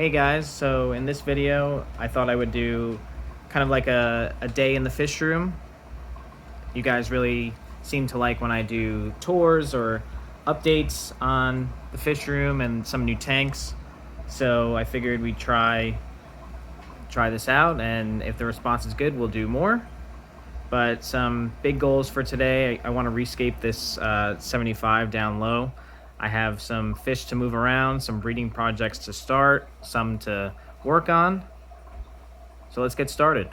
Hey guys, so in this video, I thought I would do kind of like a day in the fish room. You guys really seem to like when I do tours or updates on the fish room and some new tanks. So I figured we'd try this out, and if the response is good, we'll do more. But some big goals for today. I want to rescape this 75 down low. I have some fish to move around, some breeding projects to start, some to work on. So let's get started.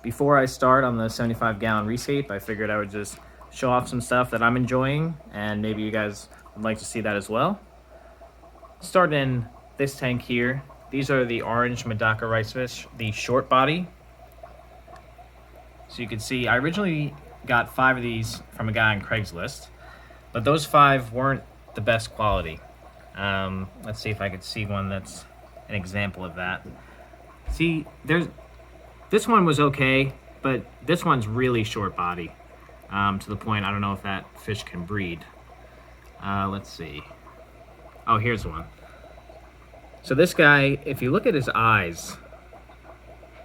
Before I start on the 75-gallon rescape, I figured I would just show off some stuff that I'm enjoying, and maybe you guys would like to see that as well. Start in this tank here. These are the orange Medaka rice fish, the short body. So you can see I originally got 5 of these from a guy on Craigslist, but those 5 weren't the best quality. Let's see if I could see one that's an example of that. See, this one was okay, but this one's really short body, to the point I don't know if that fish can breed. Let's see. Oh, here's one. So this guy, if you look at his eyes,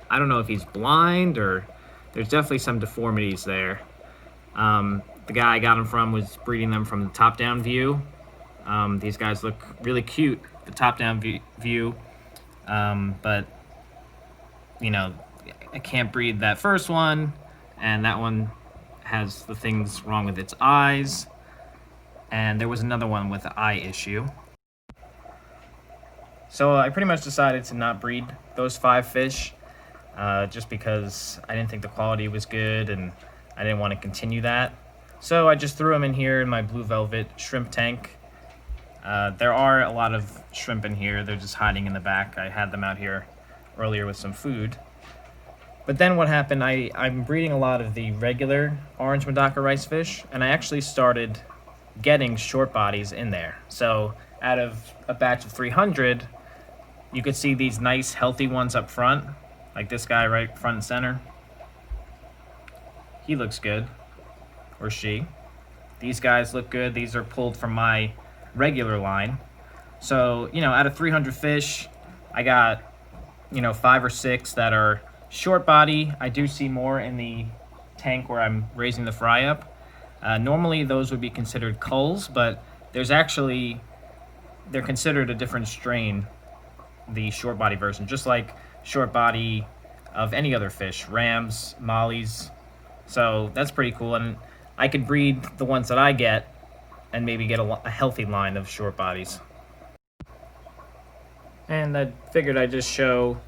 I don't know if he's blind or there's definitely some deformities there. The guy I got them from was breeding them from the top-down view. These guys look really cute, the top-down view, but, you know, I can't breed that first one, and that one has the things wrong with its eyes, and there was another one with an eye issue. So I pretty much decided to not breed those 5 fish, just because I didn't think the quality was good and I didn't want to continue that. So I just threw them in here in my blue velvet shrimp tank. There are a lot of shrimp in here. They're just hiding in the back. I had them out here earlier with some food. But then what happened, I'm breeding a lot of the regular orange Medaka rice fish, and I actually started getting short bodies in there. So out of a batch of 300, you could see these nice healthy ones up front, like this guy right front and center. He looks good, or she. These guys look good. These are pulled from my regular line. So, you know, out of 300 fish, I got, 5 or 6 that are short body. I do see more in the tank where I'm raising the fry up. Normally those would be considered culls, but they're considered a different strain, the short body version, just like short body of any other fish, rams, mollies. So that's pretty cool, and I could breed the ones that I get and maybe get a healthy line of short bodies. And I figured I'd just show,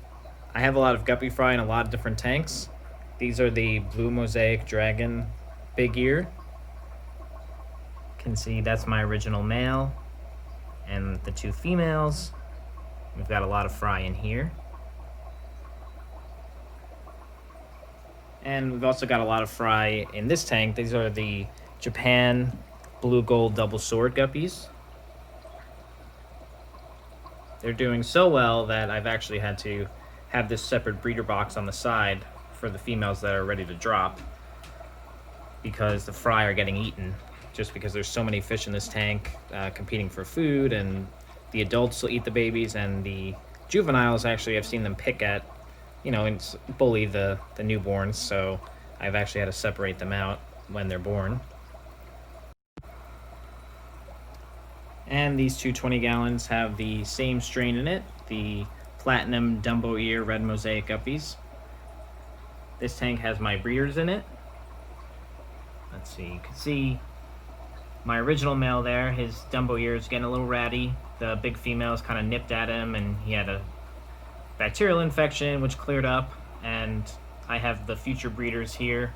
I have a lot of guppy fry in a lot of different tanks. These are the blue mosaic dragon big ear. You can see that's my original male and the 2 females. We've got a lot of fry in here. And we've also got a lot of fry in this tank. These are the Japan blue gold double sword guppies. They're doing so well that I've actually had to have this separate breeder box on the side for the females that are ready to drop, because the fry are getting eaten just because there's so many fish in this tank competing for food, and the adults will eat the babies, and the juveniles, actually, I've seen them pick at, and bully the newborns, so I've actually had to separate them out when they're born. And these 2 20-gallons have the same strain in it, the platinum Dumbo ear red mosaic guppies. This tank has my breeders in it. Let's see, you can see my original male there, his Dumbo ear is getting a little ratty. The big females kind of nipped at him, and he had a bacterial infection which cleared up. And I have the future breeders here.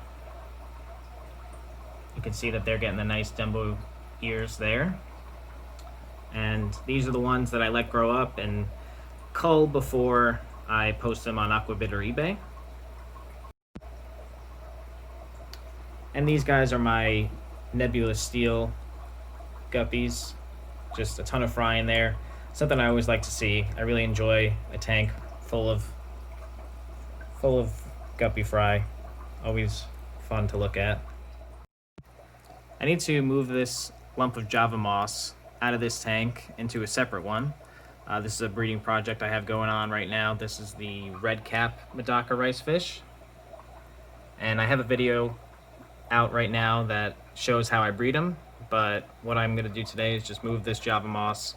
You can see that they're getting the nice Dumbo ears there. And these are the ones that I let grow up and cull before I post them on Aquabid or eBay. And these guys are my nebulous steel guppies. Just a ton of fry in there. Something I always like to see. I really enjoy a tank full of guppy fry. Always fun to look at. I need to move this lump of Java moss out of this tank into a separate one. This is a breeding project I have going on right now. This is the red cap Medaka rice fish. And I have a video out right now that shows how I breed them. But what I'm going to do today is just move this Java moss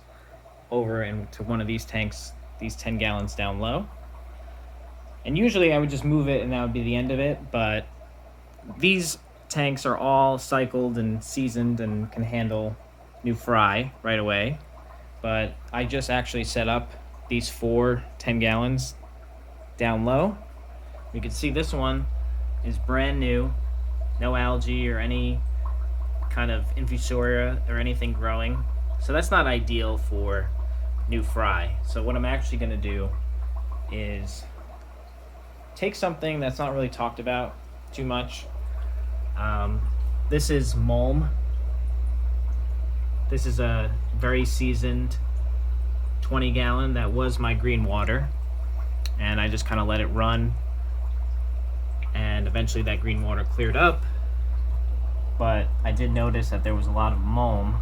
over into one of these tanks, these 10 gallons down low. And usually I would just move it and that would be the end of it. But these tanks are all cycled and seasoned and can handle new fry right away. But I just actually set up these 4 10 gallons down low. You can see this one is brand new, no algae or any kind of infusoria or anything growing. So that's not ideal for new fry. So what I'm actually going to do is take something that's not really talked about too much. This is mulm. This is a very seasoned 20 gallon that was my green water, and I just kind of let it run, and eventually that green water cleared up. But I did notice that there was a lot of mulm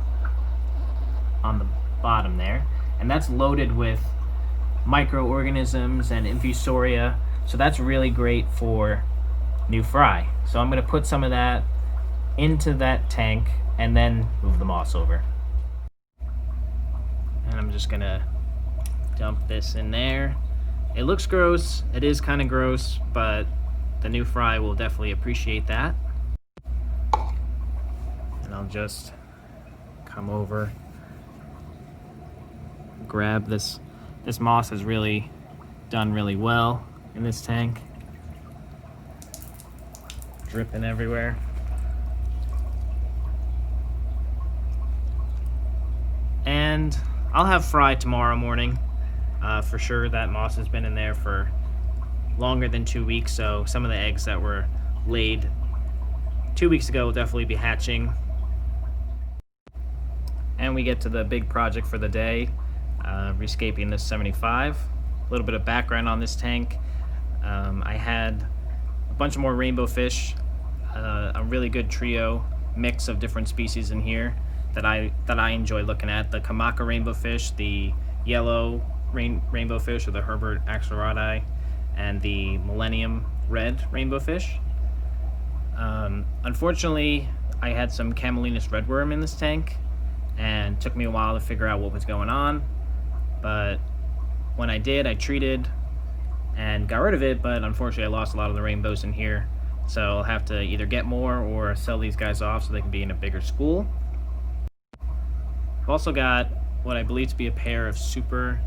on the bottom there, and that's loaded with microorganisms and infusoria, so that's really great for new fry. So I'm going to put some of that into that tank and then move the moss over. And I'm just going to dump this in there. It looks gross, it is kind of gross, but the new fry will definitely appreciate that. And I'll just come over, grab this. This moss has really done really well in this tank. Dripping everywhere. And I'll have fry tomorrow morning. For sure, that moss has been in there for longer than 2 weeks, so some of the eggs that were laid 2 weeks ago will definitely be hatching. And we get to the big project for the day, rescaping this 75. A little bit of background on this tank. I had a bunch of more rainbow fish, a really good trio mix of different species in here that I enjoy looking at. The Kamaka rainbow fish, the yellow rainbow fish, or the Herbert axelrodi, and the Millennium red rainbow fish. Unfortunately, I had some Camelinus redworm in this tank, and it took me a while to figure out what was going on. But when I did, I treated and got rid of it, but unfortunately I lost a lot of the rainbows in here. So I'll have to either get more or sell these guys off so they can be in a bigger school. I've also got what I believe to be a pair of super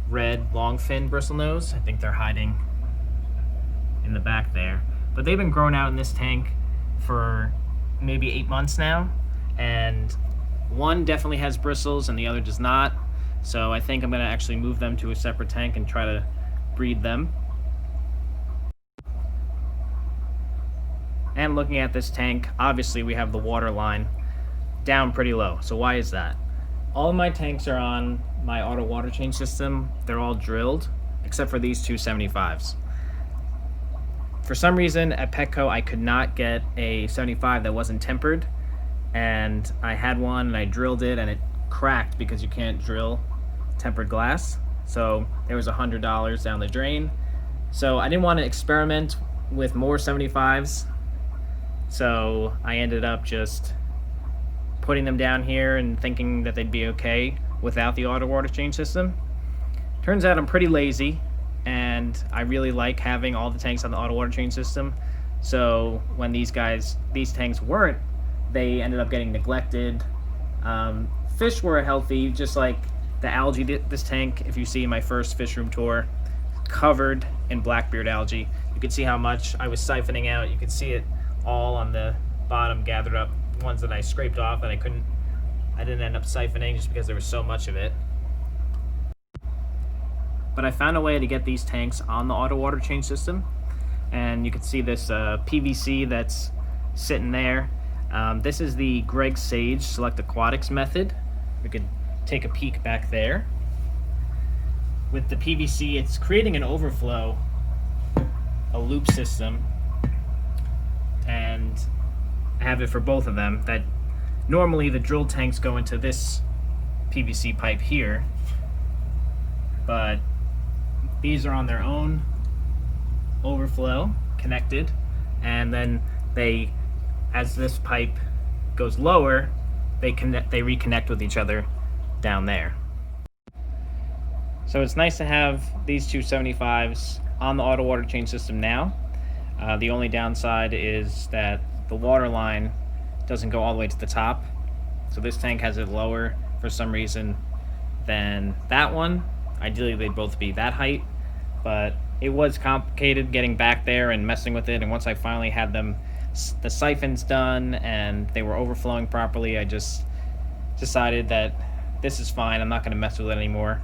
red longfin bristlenose. I think they're hiding in the back there. But they've been growing out in this tank for maybe 8 months now, and one definitely has bristles and the other does not. So I think I'm going to actually move them to a separate tank and try to breed them. And looking at this tank, obviously we have the water line down pretty low. So why is that? All of my tanks are on my auto water change system. They're all drilled, except for these two 75s. For some reason at Petco I could not get a 75 that wasn't tempered, and I had one and I drilled it and it cracked because you can't drill tempered glass. So there was $100 down the drain. So I didn't want to experiment with more 75s. So I ended up just putting them down here and thinking that they'd be okay without the auto water change system. Turns out I'm pretty lazy, and I really like having all the tanks on the auto water change system. So when these tanks weren't, they ended up getting neglected. Fish were healthy, just like the algae. This tank, if you see my first fish room tour, covered in blackbeard algae. You can see how much I was siphoning out. You can see it all on the bottom gathered up. Ones that I scraped off and I didn't end up siphoning just because there was so much of it. But I found a way to get these tanks on the auto water change system, and you can see this PVC that's sitting there. This is the Greg Sage Select Aquatics method. We could take a peek back there. With the PVC, it's creating an overflow, a loop system, and I have it for both of them. That normally the drill tanks go into this PVC pipe here, but these are on their own overflow, connected, and then they, as this pipe goes lower, they reconnect with each other down there. So it's nice to have these two 75s on the auto water change system now. The only downside is that the water line doesn't go all the way to the top. So this tank has it lower for some reason than that one. Ideally they'd both be that height, but it was complicated getting back there and messing with it. And once I finally had the siphons done and they were overflowing properly, I just decided that this is fine. I'm not going to mess with it anymore.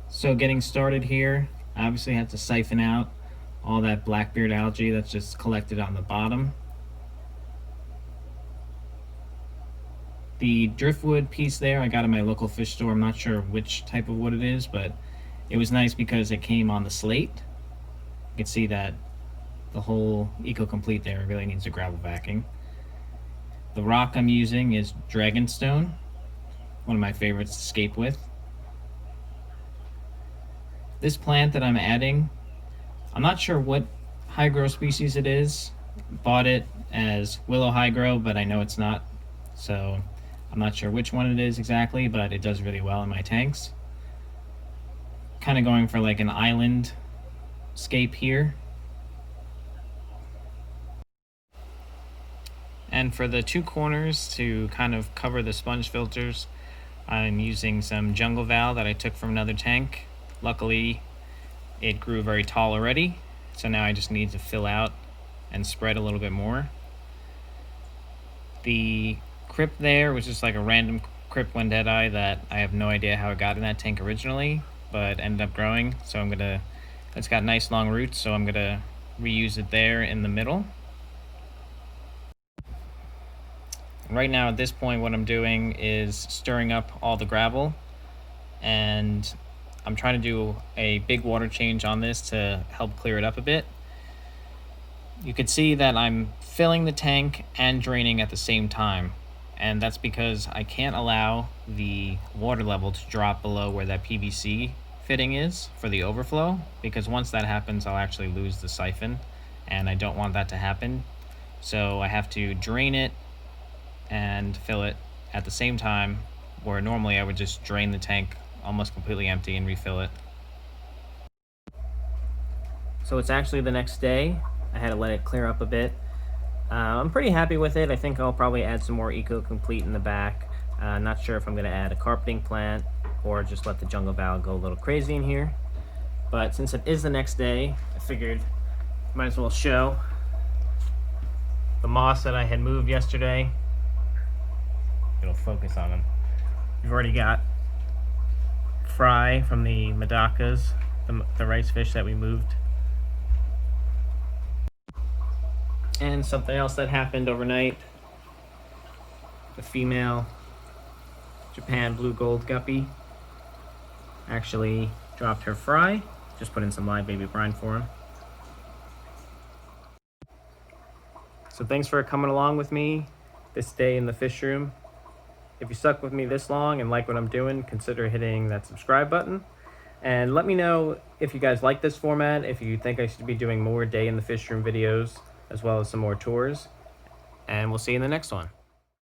So getting started here, I obviously have to siphon out all that blackbeard algae that's just collected on the bottom. The driftwood piece there I got in my local fish store. I'm not sure which type of wood it is, but it was nice because it came on the slate. You can see that the whole Eco-Complete there really needs a gravel backing. The rock I'm using is Dragonstone, one of my favorites to scape with. This plant that I'm adding, I'm not sure what high grow species it is. Bought it as willow high grow, but I know it's not. So I'm not sure which one it is exactly, but it does really well in my tanks. Kind of going for like an island scape here. And for the two corners to kind of cover the sponge filters, I'm using some jungle val that I took from another tank. Luckily, it grew very tall already, so now I just need to fill out and spread a little bit more. The crypt there was just like a random crypt Wendeti that I have no idea how it got in that tank originally, but ended up growing. So it's got nice long roots, so I'm gonna reuse it there in the middle. Right now at this point what I'm doing is stirring up all the gravel, and I'm trying to do a big water change on this to help clear it up a bit. You can see that I'm filling the tank and draining at the same time, and that's because I can't allow the water level to drop below where that PVC fitting is for the overflow, because once that happens I'll actually lose the siphon, and I don't want that to happen. So I have to drain it and fill it at the same time, where normally I would just drain the tank almost completely empty and refill it. So it's actually the next day. I had to let it clear up a bit. I'm pretty happy with it. I think I'll probably add some more Eco-Complete in the back. Not sure if I'm going to add a carpeting plant or just let the jungle val go a little crazy in here. But since it is the next day, I figured might as well show the moss that I had moved yesterday. It'll focus on them. We've already got fry from the Medakas, the rice fish that we moved. And something else that happened overnight, the female Japan blue gold guppy actually dropped her fry. Just put in some live baby brine for him. So thanks for coming along with me this day in the fish room. If you stuck with me this long and like what I'm doing, consider hitting that subscribe button. And let me know if you guys like this format, if you think I should be doing more day in the fish room videos, as well as some more tours. And we'll see you in the next one.